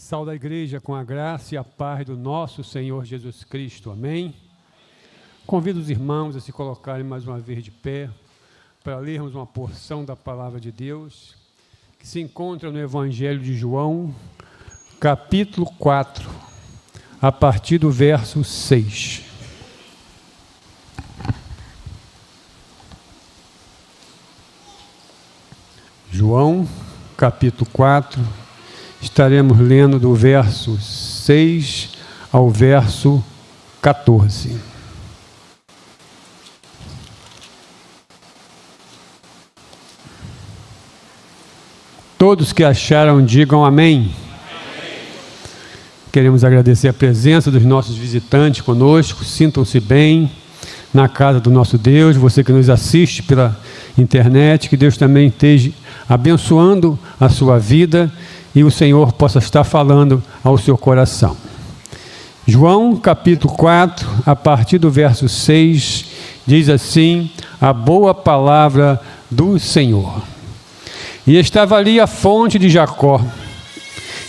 Saúde a igreja com a graça e a paz do nosso Senhor Jesus Cristo. Amém? Convido os irmãos a se colocarem mais uma vez de pé para lermos uma porção da palavra de Deus que se encontra no Evangelho de João, capítulo 4, a partir do verso 6. João, capítulo 4, estaremos lendo do verso 6 ao verso 14. Todos que acharam, digam amém. Queremos agradecer a presença dos nossos visitantes conosco. Sintam-se bem na casa do nosso Deus. Você que nos assiste pela internet, que Deus também esteja abençoando a sua vida e o Senhor possa estar falando ao seu coração. João capítulo 4, a partir do verso 6, diz assim: a boa palavra do Senhor. E estava ali a fonte de Jacó.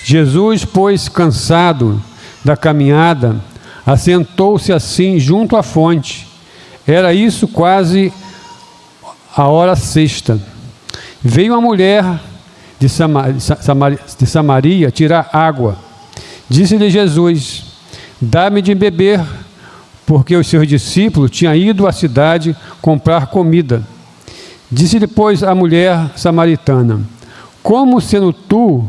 Jesus, pois, cansado da caminhada, assentou-se assim junto à fonte. Era isso quase a hora sexta. Veio uma mulher de Samaria tirar água. Disse-lhe Jesus: dá-me de beber, porque os seus discípulos tinham ido à cidade comprar comida. Disse-lhe, pois, a mulher samaritana: como sendo tu,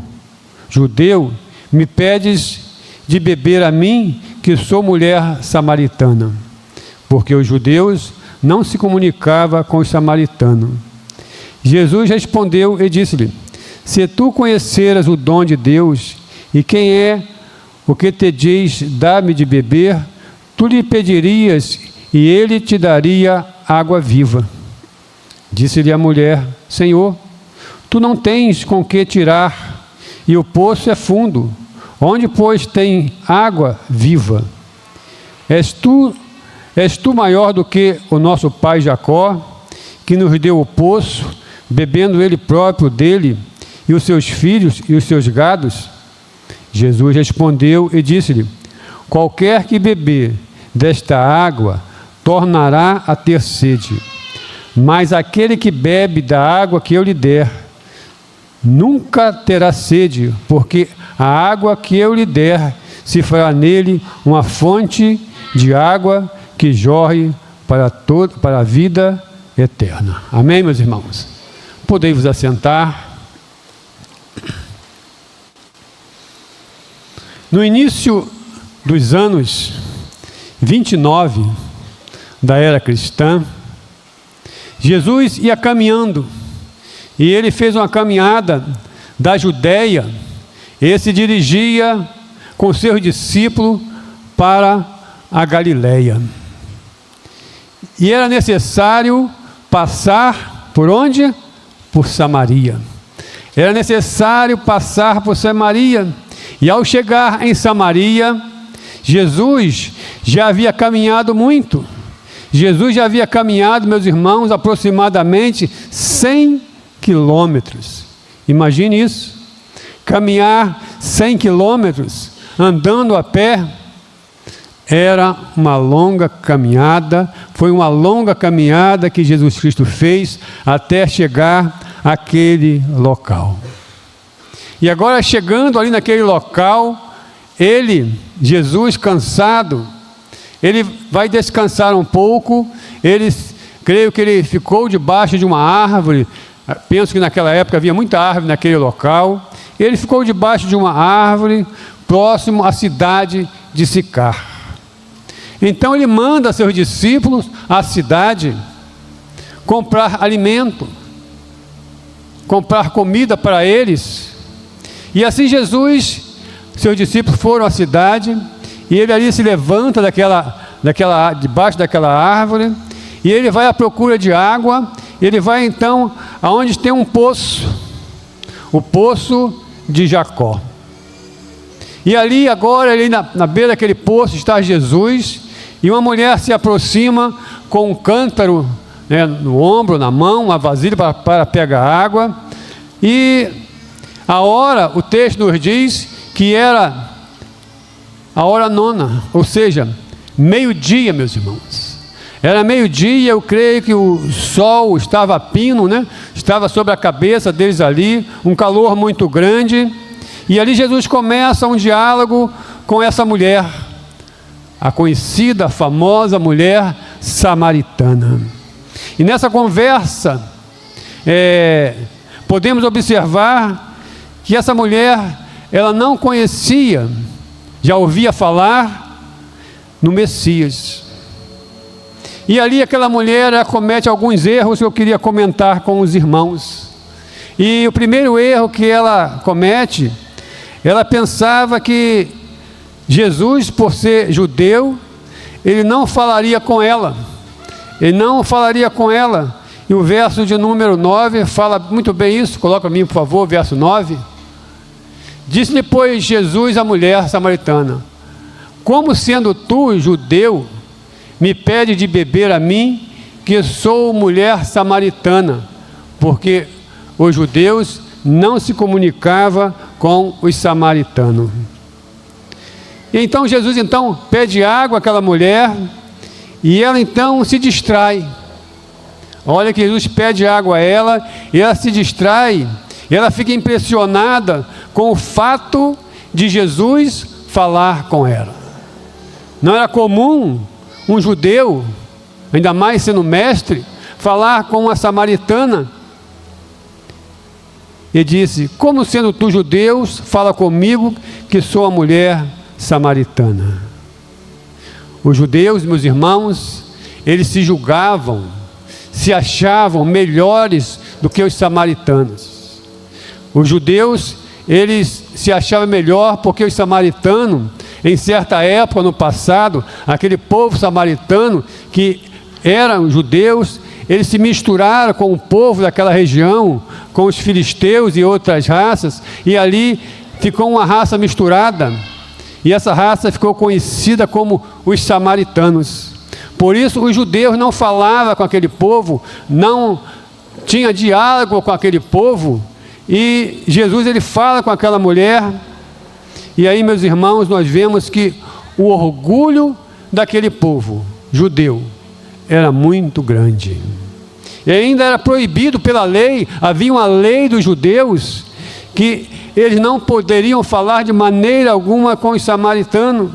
judeu, me pedes de beber a mim, que sou mulher samaritana? Porque os judeus não se comunicavam com os samaritanos. Jesus respondeu e disse-lhe: se tu conheceras o dom de Deus, e quem é o que te diz, dá-me de beber, tu lhe pedirias, e ele te daria água viva. Disse-lhe a mulher: Senhor, tu não tens com que tirar, e o poço é fundo. Onde, pois, tem água viva? És tu maior do que o nosso pai Jacó, que nos deu o poço, bebendo ele próprio dele, e os seus filhos e os seus gados? Jesus respondeu e disse-lhe: qualquer que beber desta água tornará a ter sede, mas aquele que bebe da água que eu lhe der nunca terá sede, porque a água que eu lhe der se fará nele uma fonte de água que jorre para a vida eterna. Amém, meus irmãos? Podem vos assentar. No início dos anos 29 da era cristã, Jesus ia caminhando, e ele fez uma caminhada da Judéia, e se dirigia com seus discípulos para a Galileia. E era necessário passar por onde? Por Samaria. Era necessário passar por Samaria. E ao chegar em Samaria, Jesus já havia caminhado muito. Jesus já havia caminhado, meus irmãos, aproximadamente 100 quilômetros. Imagine isso. Caminhar 100 quilômetros, andando a pé, era uma longa caminhada. Foi uma longa caminhada que Jesus Cristo fez até chegar àquele local. E agora, chegando ali naquele local, Jesus, cansado, ele vai descansar um pouco. Creio que ele ficou debaixo de uma árvore. Penso que naquela época havia muita árvore naquele local. Ele ficou debaixo de uma árvore, próximo à cidade de Sicar. Então ele manda seus discípulos à cidade comprar alimento, comprar comida para eles. E assim seus discípulos foram à cidade, e ele ali se levanta debaixo daquela árvore, e ele vai à procura de água. Ele vai então aonde tem um poço, o poço de Jacó. E ali agora, ali na beira daquele poço está Jesus, e uma mulher se aproxima com um cântaro, no ombro, na mão, uma vasilha para pegar água. E a hora, o texto nos diz que era a hora nona, ou seja, meio-dia, meus irmãos. Era meio-dia, eu creio que o sol estava a pino, né? Estava sobre a cabeça deles ali, um calor muito grande. E ali Jesus começa um diálogo com essa mulher, a conhecida, a famosa mulher samaritana. E nessa conversa, podemos observar que essa mulher, ela não conhecia, já ouvia falar no Messias. E ali aquela mulher comete alguns erros que eu queria comentar com os irmãos. E o primeiro erro que ela comete, ela pensava que Jesus, por ser judeu, ele não falaria com ela. Ele não falaria com ela. E o verso de número 9 fala muito bem isso. Coloca para mim, por favor, verso 9. Disse-lhe, pois, Jesus à mulher samaritana: como sendo tu, judeu, me pede de beber a mim, que sou mulher samaritana? Porque os judeus não se comunicavam com os samaritanos. E então Jesus pede água àquela mulher, e ela então se distrai. Olha que Jesus pede água a ela, e ela se distrai, e ela fica impressionada com o fato de Jesus falar com ela. Não era comum um judeu, ainda mais sendo mestre, falar com uma samaritana. E disse: como sendo tu judeu, fala comigo, que sou a mulher samaritana. Os judeus, meus irmãos, eles se julgavam, se achavam melhores do que os samaritanos. Os judeus, eles se achavam melhor porque os samaritanos, em certa época no passado, aquele povo samaritano que eram judeus, eles se misturaram com o povo daquela região, com os filisteus e outras raças, e ali ficou uma raça misturada, e essa raça ficou conhecida como os samaritanos. Por isso os judeus não falavam com aquele povo, não tinha diálogo com aquele povo, e Jesus ele fala com aquela mulher. E aí, meus irmãos, nós vemos que o orgulho daquele povo judeu era muito grande. E ainda era proibido pela lei, havia uma lei dos judeus, que eles não poderiam falar de maneira alguma com os samaritanos.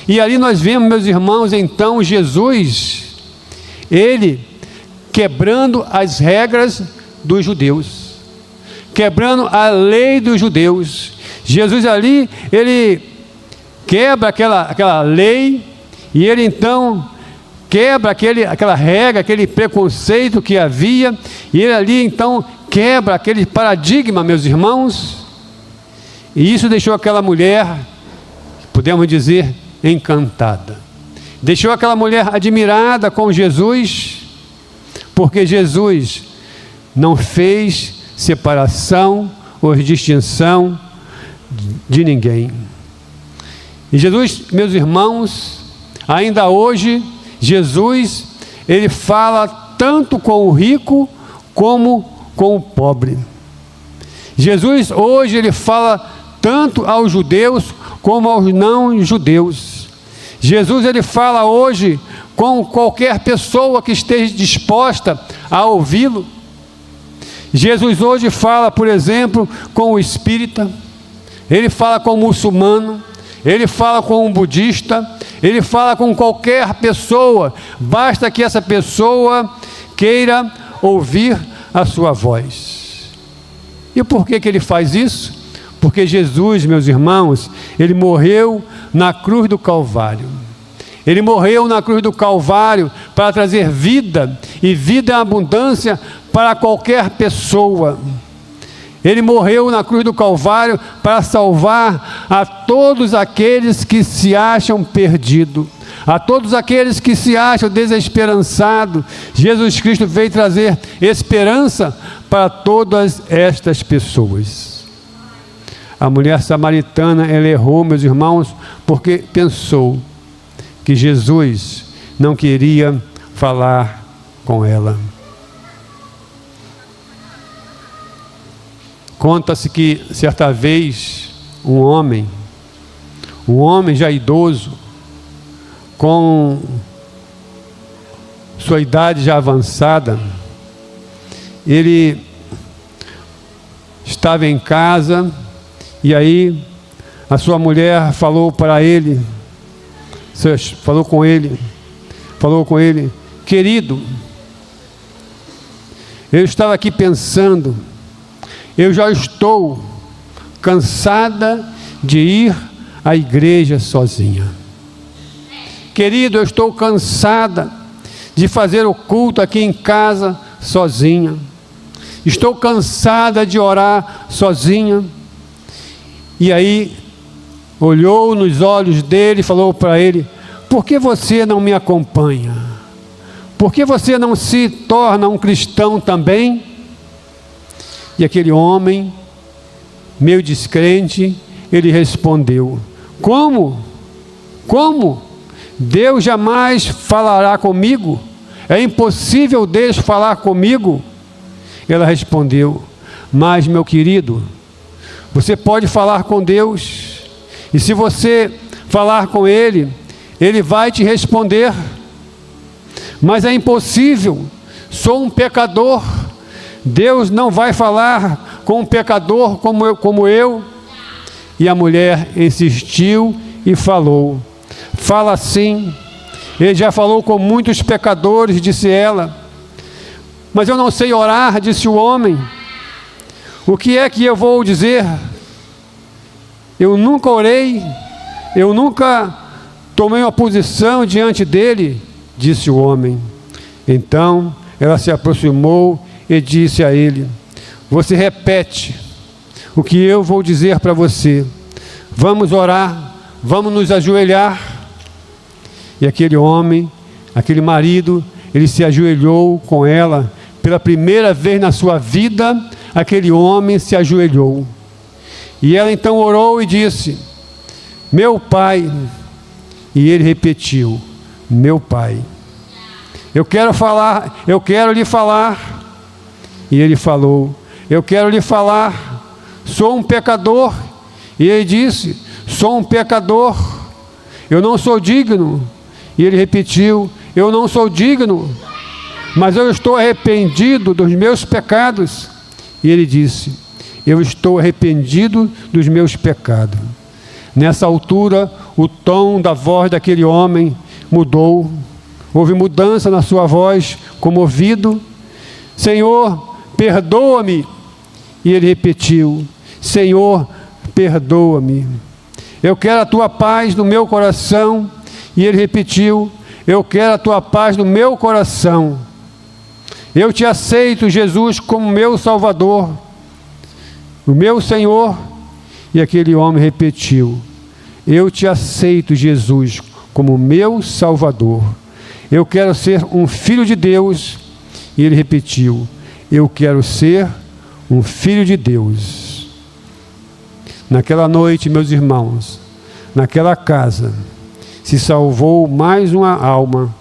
E ali nós vemos, meus irmãos, então Jesus, ele quebrando as regras dos judeus, quebrando a lei dos judeus. Jesus ali, ele quebra aquela lei, e ele então quebra aquela regra, aquele preconceito que havia, e ele ali então quebra aquele paradigma, meus irmãos, e isso deixou aquela mulher, podemos dizer, encantada. Deixou aquela mulher admirada com Jesus, porque Jesus não fez separação ou distinção de ninguém. E Jesus, meus irmãos, ainda hoje, Jesus, ele fala tanto com o rico como com o pobre. Jesus hoje, ele fala tanto aos judeus como aos não judeus. Jesus, ele fala hoje com qualquer pessoa que esteja disposta a ouvi-lo. Jesus hoje fala, por exemplo, com o espírita, ele fala com o muçulmano, ele fala com um budista, ele fala com qualquer pessoa, basta que essa pessoa queira ouvir a sua voz. E por que ele faz isso? Porque Jesus, meus irmãos, ele morreu na cruz do Calvário. Ele morreu na cruz do Calvário para trazer vida, e vida em abundância para qualquer pessoa. Ele morreu na cruz do Calvário para salvar a todos aqueles que se acham perdidos, a todos aqueles que se acham desesperançados. Jesus Cristo veio trazer esperança para todas estas pessoas. A mulher samaritana, ela errou, meus irmãos, porque pensou que Jesus não queria falar com ela. Conta-se que certa vez um homem já idoso, com sua idade já avançada. Ele estava em casa e aí a sua mulher falou com ele, querido, eu estava aqui pensando, eu já estou cansada de ir à igreja sozinha. Querido, eu estou cansada de fazer o culto aqui em casa sozinha. Estou cansada de orar sozinha. E aí, olhou nos olhos dele e falou para ele, por que você não me acompanha? Por que você não se torna um cristão também? E aquele homem, meio descrente, ele respondeu, como? Deus jamais falará comigo? É impossível Deus falar comigo? Ela respondeu, mas meu querido, você pode falar com Deus, e se você falar com Ele, Ele vai te responder, mas é impossível, sou um pecador, Deus não vai falar com um pecador como eu. E a mulher insistiu e falou, fala sim, ele já falou com muitos pecadores, disse ela, mas eu não sei orar, disse o homem, o que é que eu vou dizer? Eu nunca orei, eu nunca tomei uma posição diante dele, disse o homem. Então ela se aproximou e disse a ele, você repete o que eu vou dizer para você, vamos orar, vamos nos ajoelhar. E aquele homem, aquele marido, ele se ajoelhou com ela, pela primeira vez na sua vida, aquele homem se ajoelhou, e ela então orou e disse, meu pai, e ele repetiu, meu pai, eu quero lhe falar, e ele falou, eu quero lhe falar, sou um pecador, e ele disse, sou um pecador, eu não sou digno, e ele repetiu, eu não sou digno, mas eu estou arrependido dos meus pecados, e ele disse, eu estou arrependido dos meus pecados. Nessa altura, o tom da voz daquele homem mudou, houve mudança na sua voz, comovido, Senhor, perdoa-me, e ele repetiu, Senhor, perdoa-me, eu quero a tua paz no meu coração, e ele repetiu, eu quero a tua paz no meu coração, eu te aceito, Jesus, como meu Salvador, o meu Senhor. E aquele homem repetiu, eu te aceito, Jesus, como meu Salvador, eu quero ser um filho de Deus. E ele repetiu, eu quero ser um filho de Deus. Naquela noite, meus irmãos, naquela casa, se salvou mais uma alma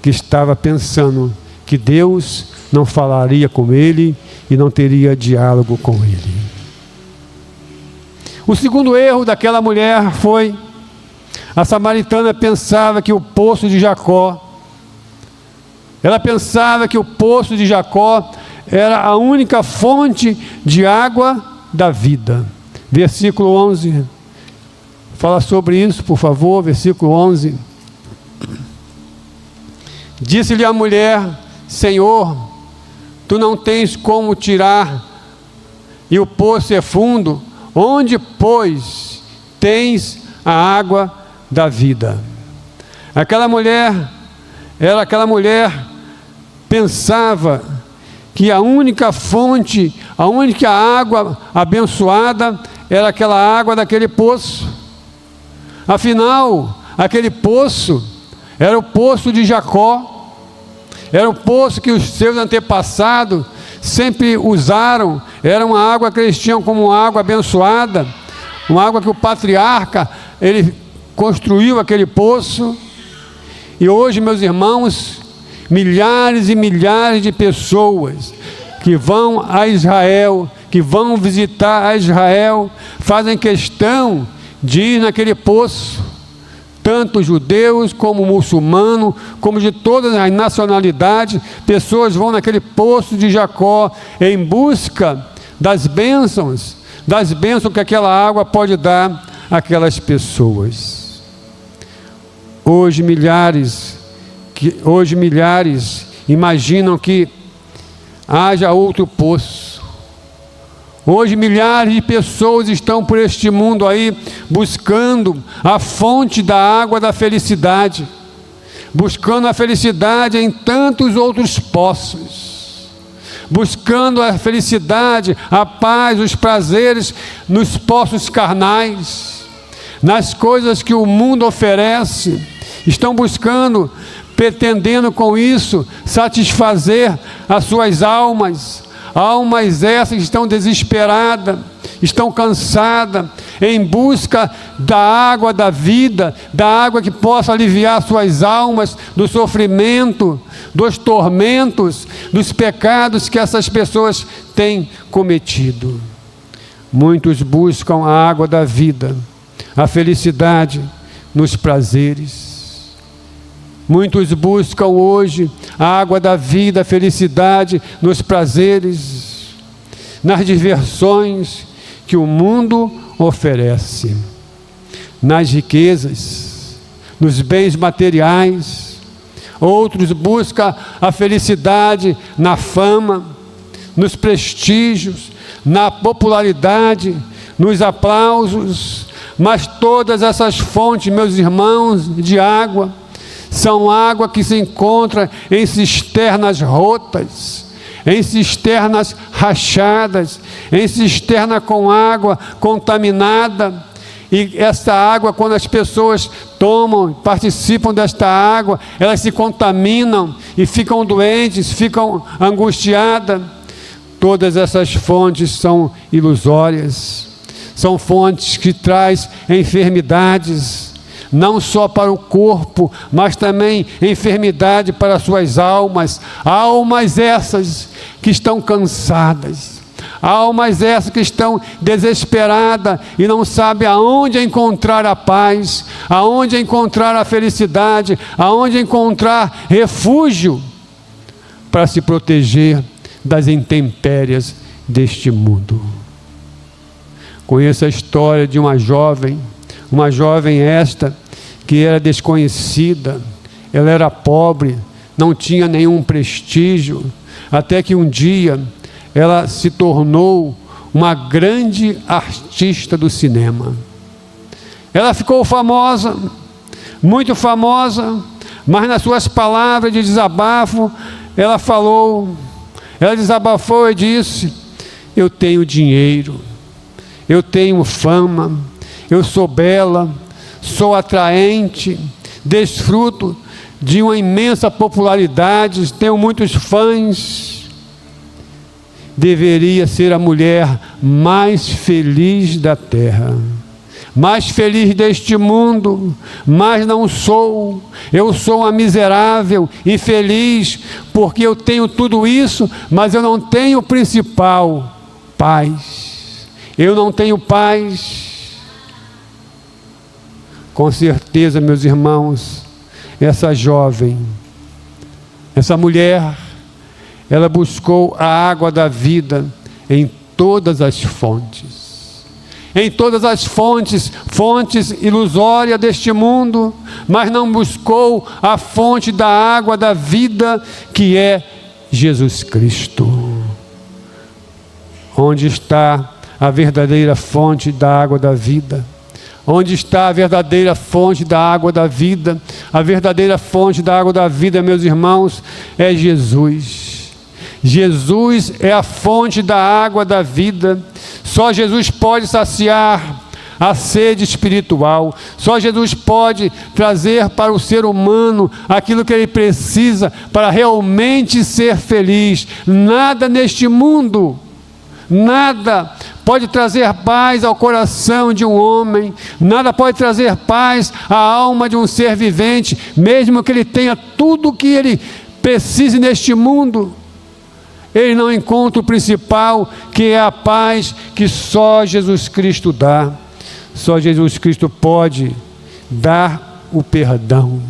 que estava pensando que Deus não falaria com ele e não teria diálogo com ele. O segundo erro daquela mulher foi, a samaritana pensava que o poço de Jacó, ela pensava que o poço de Jacó era a única fonte de água da vida. Versículo 11, fala sobre isso, por favor, versículo 11. Disse-lhe a mulher, Senhor, tu não tens como tirar, e o poço é fundo, onde, pois, tens a água da vida? Aquela mulher pensava que a única fonte, a única água abençoada era aquela água daquele poço. Afinal, aquele poço era o poço de Jacó, era o poço que os seus antepassados sempre usaram, era uma água que eles tinham como uma água abençoada, uma água que o patriarca, ele construiu aquele poço. E hoje, meus irmãos, milhares e milhares de pessoas que vão a Israel, que vão visitar a Israel fazem questão de ir naquele poço. Tanto judeus como muçulmanos, como de todas as nacionalidades, pessoas vão naquele poço de Jacó em busca das bênçãos que aquela água pode dar àquelas pessoas. Hoje milhares imaginam que haja outro poço. Hoje milhares de pessoas estão por este mundo aí buscando a fonte da água da felicidade, buscando a felicidade em tantos outros poços, buscando a felicidade, a paz, os prazeres nos poços carnais, nas coisas que o mundo oferece. Estão buscando, pretendendo com isso satisfazer as suas almas essas que estão desesperadas, estão cansadas, em busca da água da vida, da água que possa aliviar suas almas do sofrimento, dos tormentos, dos pecados que essas pessoas têm cometido. Muitos buscam a água da vida, a felicidade nos prazeres. Muitos buscam hoje a água da vida, a felicidade nos prazeres, nas diversões que o mundo oferece, nas riquezas, nos bens materiais. Outros buscam a felicidade na fama, nos prestígios, na popularidade, nos aplausos. Mas todas essas fontes, meus irmãos, de água, são água que se encontra em cisternas rotas, em cisternas rachadas, em cisterna com água contaminada. E essa água, quando as pessoas tomam, participam desta água, elas se contaminam e ficam doentes, ficam angustiadas. Todas essas fontes são ilusórias, são fontes que trazem enfermidades, não só para o corpo, mas também enfermidade para suas almas. Almas essas que estão cansadas, almas essas que estão desesperadas e não sabem aonde encontrar a paz, aonde encontrar a felicidade, aonde encontrar refúgio para se proteger das intempéries deste mundo. Conheço a história de uma jovem esta que era desconhecida, ela era pobre, não tinha nenhum prestígio, até que um dia ela se tornou uma grande artista do cinema. Ela ficou famosa, muito famosa, mas nas suas palavras de desabafo, ela desabafou e disse: eu tenho dinheiro, eu tenho fama, eu sou bela, sou atraente, desfruto de uma imensa popularidade, tenho muitos fãs. Deveria ser a mulher mais feliz da terra, mais feliz deste mundo, mas não sou. Eu sou uma miserável, infeliz, porque eu tenho tudo isso, mas eu não tenho o principal, paz. Eu não tenho paz. Com certeza, meus irmãos, essa jovem, essa mulher, ela buscou a água da vida em todas as fontes. Em todas as fontes ilusórias deste mundo, mas não buscou a fonte da água da vida, que é Jesus Cristo. Onde está a verdadeira fonte da água da vida? Onde está a verdadeira fonte da água da vida? A verdadeira fonte da água da vida, meus irmãos, é Jesus. Jesus é a fonte da água da vida. Só Jesus pode saciar a sede espiritual. Só Jesus pode trazer para o ser humano aquilo que ele precisa para realmente ser feliz. Nada neste mundo, nada pode trazer paz ao coração de um homem, nada pode trazer paz à alma de um ser vivente, mesmo que ele tenha tudo o que ele precise neste mundo. eles não encontram o principal, que é a paz que só Jesus Cristo dá. Só Jesus Cristo pode dar o perdão.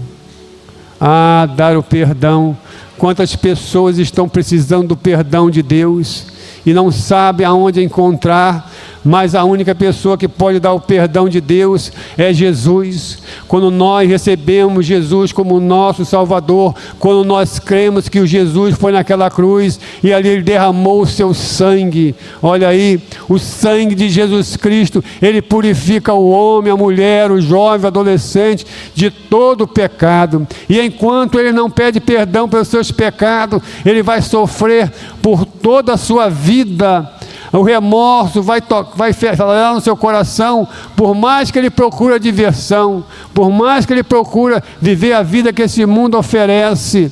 Ah, dar o perdão. Quantas pessoas estão precisando do perdão de Deus e não sabem aonde encontrar, mas a única pessoa que pode dar o perdão de Deus é Jesus. Quando nós recebemos Jesus como nosso Salvador, quando nós cremos que o Jesus foi naquela cruz e ali Ele derramou o seu sangue, olha aí, o sangue de Jesus Cristo, Ele purifica o homem, a mulher, o jovem, o adolescente de todo o pecado. E enquanto Ele não pede perdão pelos seus pecados, Ele vai sofrer por toda a sua vida. O remorso vai falar no seu coração, por mais que ele procura diversão, por mais que ele procura viver a vida que esse mundo oferece.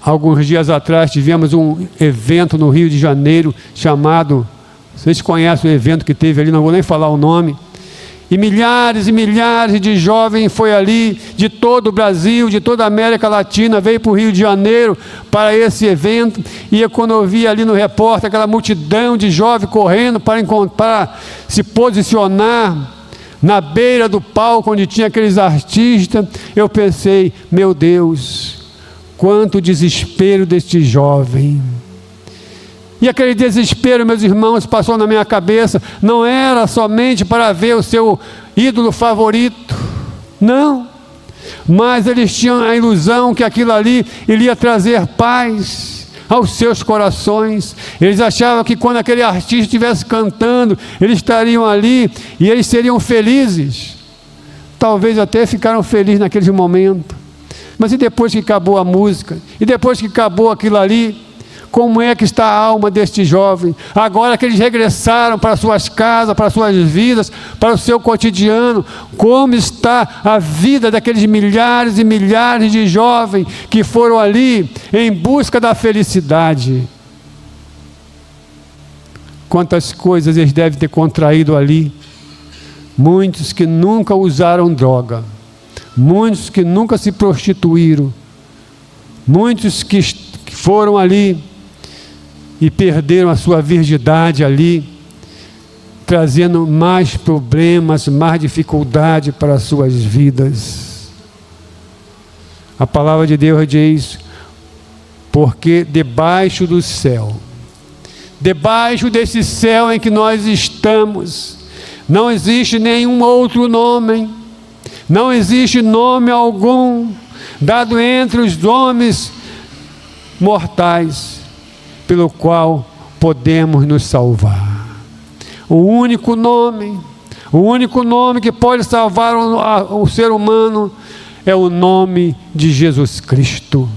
Alguns dias atrás tivemos um evento no Rio de Janeiro chamado, vocês conhecem o evento que teve ali, não vou nem falar o nome, e milhares de jovens foi ali, de todo o Brasil, de toda a América Latina, veio para o Rio de Janeiro para esse evento. E quando eu vi ali no repórter aquela multidão de jovens correndo para se posicionar na beira do palco onde tinha aqueles artistas, eu pensei, meu Deus, quanto desespero deste jovem. E aquele desespero, meus irmãos, passou na minha cabeça, não era somente para ver o seu ídolo favorito, não, mas eles tinham a ilusão que aquilo ali iria trazer paz aos seus corações. Eles achavam que quando aquele artista estivesse cantando, eles estariam ali e eles seriam felizes. Talvez até ficaram felizes naquele momento, mas e depois que acabou a música? E depois que acabou aquilo ali? Como é que está a alma deste jovem? Agora que eles regressaram para suas casas, para suas vidas, para o seu cotidiano, como está a vida daqueles milhares e milhares de jovens que foram ali em busca da felicidade? Quantas coisas eles devem ter contraído ali. Muitos que nunca usaram droga, muitos que nunca se prostituíram, muitos que foram ali e perderam a sua virgindade ali, trazendo mais problemas, mais dificuldade para as suas vidas. A palavra de Deus diz, porque debaixo do céu, debaixo desse céu em que nós estamos, não existe nenhum outro nome, não existe nome algum dado entre os homens mortais, pelo qual podemos nos salvar. O único nome que pode salvar o ser humano é o nome de Jesus Cristo.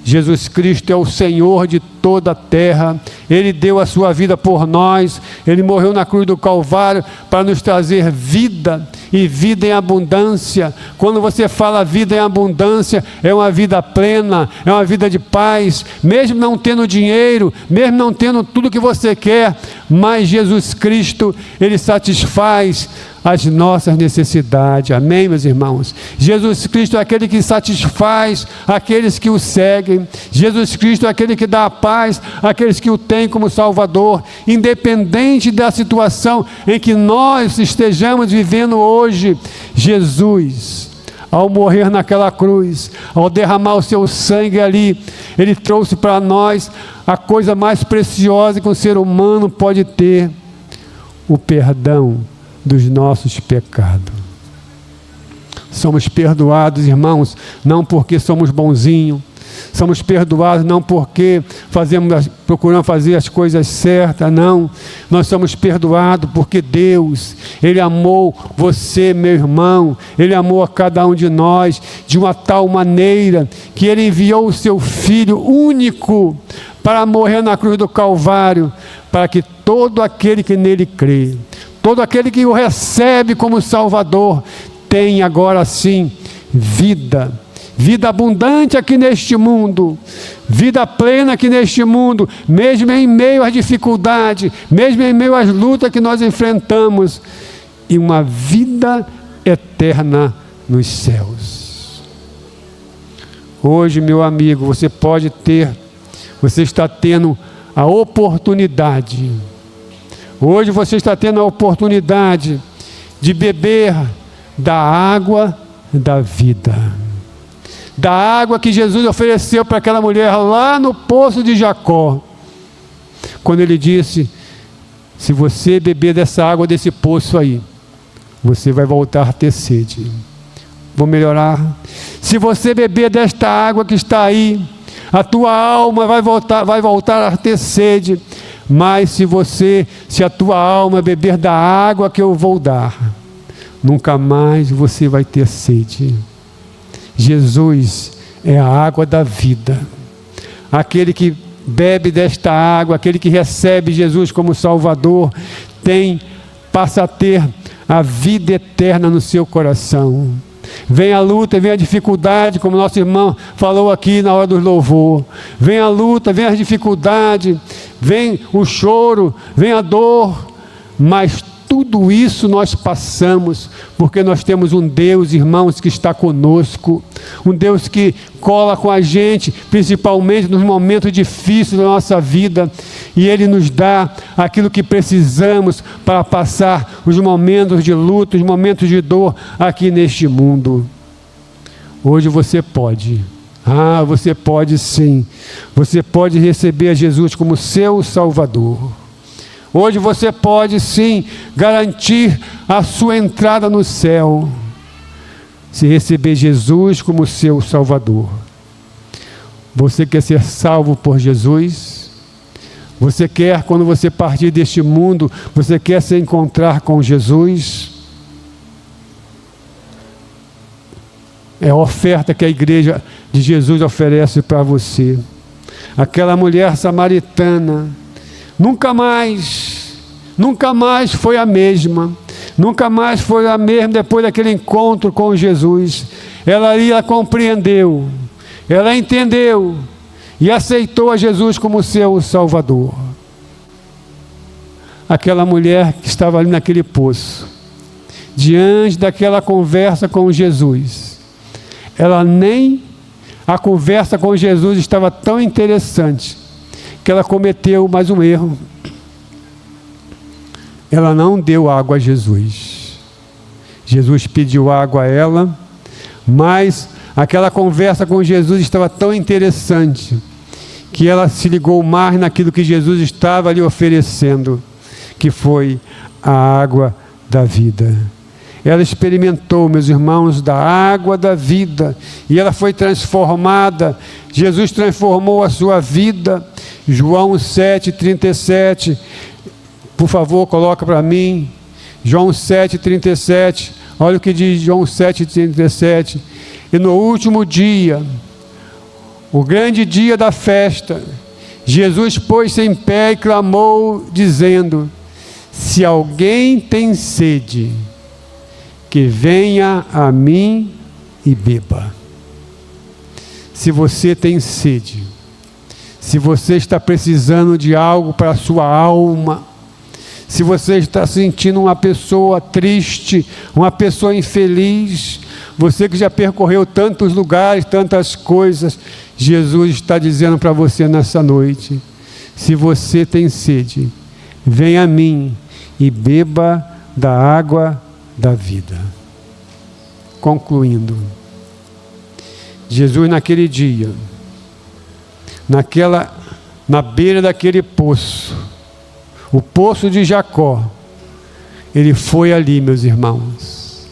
Jesus Cristo é o Senhor de toda a terra. Ele deu a sua vida por nós. Ele morreu na cruz do Calvário para nos trazer vida, e vida em abundância. Quando você fala vida em abundância, é uma vida plena, é uma vida de paz, mesmo não tendo dinheiro, mesmo não tendo tudo que você quer, mas Jesus Cristo, Ele satisfaz as nossas necessidades. Amém, meus irmãos? Jesus Cristo é aquele que satisfaz aqueles que o seguem. Jesus Cristo é aquele que dá a paz àqueles que o têm como Salvador, independente da situação em que nós estejamos vivendo hoje. Jesus, ao morrer naquela cruz, ao derramar o seu sangue ali, Ele trouxe para nós a coisa mais preciosa que um ser humano pode ter: o perdão dos nossos pecados. Somos perdoados, irmãos, não porque somos bonzinhos. Somos perdoados não porque procuramos fazer as coisas certas, não. Nós somos perdoados porque Deus, Ele amou você, meu irmão. Ele amou a cada um de nós de uma tal maneira que Ele enviou o seu Filho único para morrer na cruz do Calvário, para que todo aquele que nele crê, todo aquele que o recebe como Salvador, tenha agora sim vida abundante aqui neste mundo, vida plena aqui neste mundo, mesmo em meio às dificuldades, mesmo em meio às lutas que nós enfrentamos, e uma vida eterna nos céus. Hoje, meu amigo, você pode ter você está tendo a oportunidade. Hoje você está tendo a oportunidade de beber da água da vida. Da água que Jesus ofereceu para aquela mulher lá no poço de Jacó. Quando ele disse: se você beber dessa água desse poço aí, você vai voltar a ter sede. Vou melhorar. Se você beber desta água que está aí, a tua alma vai voltar a ter sede. Mas se a tua alma beber da água que eu vou dar, nunca mais você vai ter sede. Jesus é a água da vida. Aquele que bebe desta água, aquele que recebe Jesus como Salvador, passa a ter a vida eterna no seu coração. Vem a luta, vem a dificuldade, como nosso irmão falou aqui na hora do louvor. Vem a luta, vem a dificuldade, vem o choro, vem a dor, mas tudo isso nós passamos, porque nós temos um Deus, irmãos, que está conosco, um Deus que cola com a gente, principalmente nos momentos difíceis da nossa vida, e Ele nos dá aquilo que precisamos para passar os momentos de luta, os momentos de dor aqui neste mundo. Hoje você pode, você pode sim, você pode receber a Jesus como seu Salvador. Hoje você pode sim garantir a sua entrada no céu, se receber Jesus como seu Salvador. Você quer ser salvo por Jesus? Você quer, quando você partir deste mundo, você quer se encontrar com Jesus? É a oferta que a igreja de Jesus oferece para você. Aquela mulher samaritana nunca mais foi a mesma. Nunca mais foi a mesma depois daquele encontro com Jesus. Ela compreendeu, ela entendeu e aceitou a Jesus como seu Salvador. Aquela mulher que estava ali naquele poço, diante daquela conversa com Jesus, a conversa com Jesus estava tão interessante, que ela cometeu mais um erro. Ela não deu água a Jesus. Jesus pediu água a ela, mas aquela conversa com Jesus estava tão interessante, que ela se ligou mais naquilo que Jesus estava lhe oferecendo, que foi a água da vida. Ela experimentou, meus irmãos, da água da vida, e ela foi transformada. Jesus transformou a sua vida. João 7,37, por favor, coloca para mim, João 7,37, olha o que diz João 7,37, e no último dia, o grande dia da festa, Jesus pôs-se em pé e clamou, dizendo: se alguém tem sede, que venha a mim e beba. Se você tem sede, se você está precisando de algo para a sua alma, se você está sentindo uma pessoa triste, uma pessoa infeliz, você que já percorreu tantos lugares, tantas coisas, Jesus está dizendo para você nessa noite: se você tem sede, venha a mim e beba da água da vida. Concluindo, Jesus naquele dia, na beira daquele poço, o poço de Jacó, ele foi ali, meus irmãos.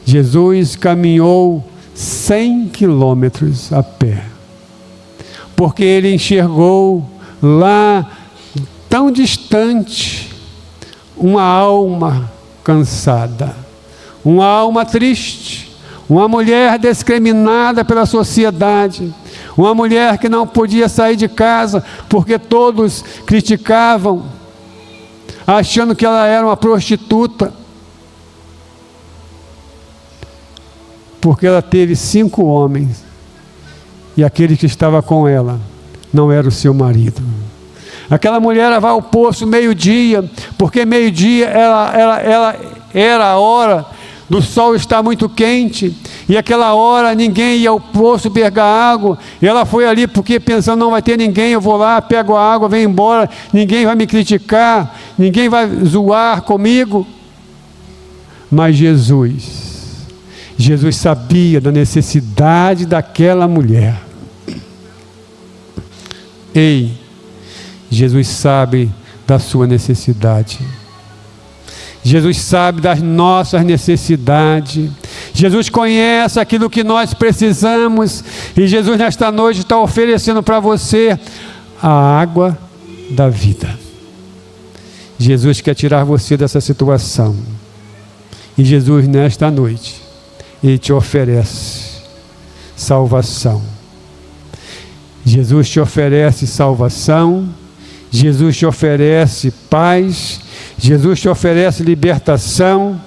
Jesus caminhou 100 quilômetros a pé, porque ele enxergou lá, tão distante, uma alma cansada, uma alma triste, uma mulher discriminada pela sociedade, uma mulher que não podia sair de casa porque todos criticavam, achando que ela era uma prostituta, porque ela teve 5 homens e aquele que estava com ela não era o seu marido. Aquela mulher vai ao poço meio-dia, porque meio-dia ela era a hora do sol estar muito quente, e aquela hora ninguém ia ao poço pegar água, e ela foi ali porque pensando, não vai ter ninguém, eu vou lá, pego a água, venho embora, ninguém vai me criticar, ninguém vai zoar comigo. Mas Jesus sabia da necessidade daquela mulher. Ei, Jesus sabe da sua necessidade. Jesus sabe das nossas necessidades. Jesus conhece aquilo que nós precisamos. E Jesus nesta noite está oferecendo para você a água da vida. Jesus quer tirar você dessa situação. E Jesus nesta noite, Ele te oferece salvação. Jesus te oferece salvação. Jesus te oferece paz. Jesus te oferece libertação.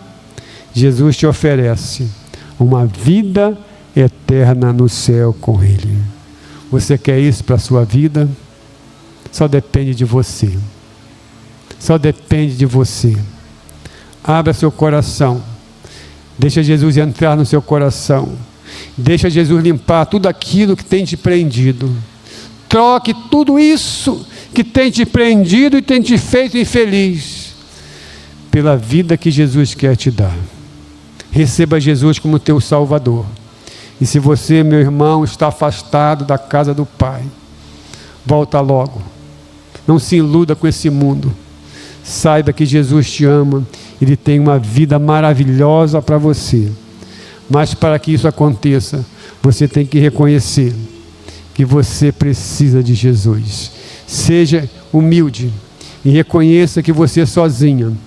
Jesus te oferece uma vida eterna no céu com Ele. Você quer isso para a sua vida? Só depende de você. Só depende de você. Abra seu coração. Deixa Jesus entrar no seu coração. Deixa Jesus limpar tudo aquilo que tem te prendido. Troque tudo isso que tem te prendido e tem te feito infeliz pela vida que Jesus quer te dar. Receba Jesus como teu Salvador. E se você, meu irmão, está afastado da casa do Pai, volta logo. Não se iluda com esse mundo. Saiba que Jesus te ama. Ele tem uma vida maravilhosa para você. Mas para que isso aconteça, você tem que reconhecer que você precisa de Jesus. Seja humilde e reconheça que você sozinho,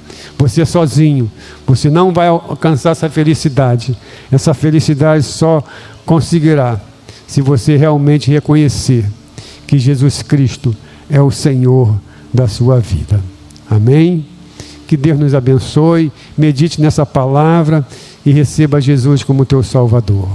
você não vai alcançar essa felicidade. Essa felicidade só conseguirá se você realmente reconhecer que Jesus Cristo é o Senhor da sua vida. Amém? Que Deus nos abençoe, medite nessa palavra e receba Jesus como teu Salvador.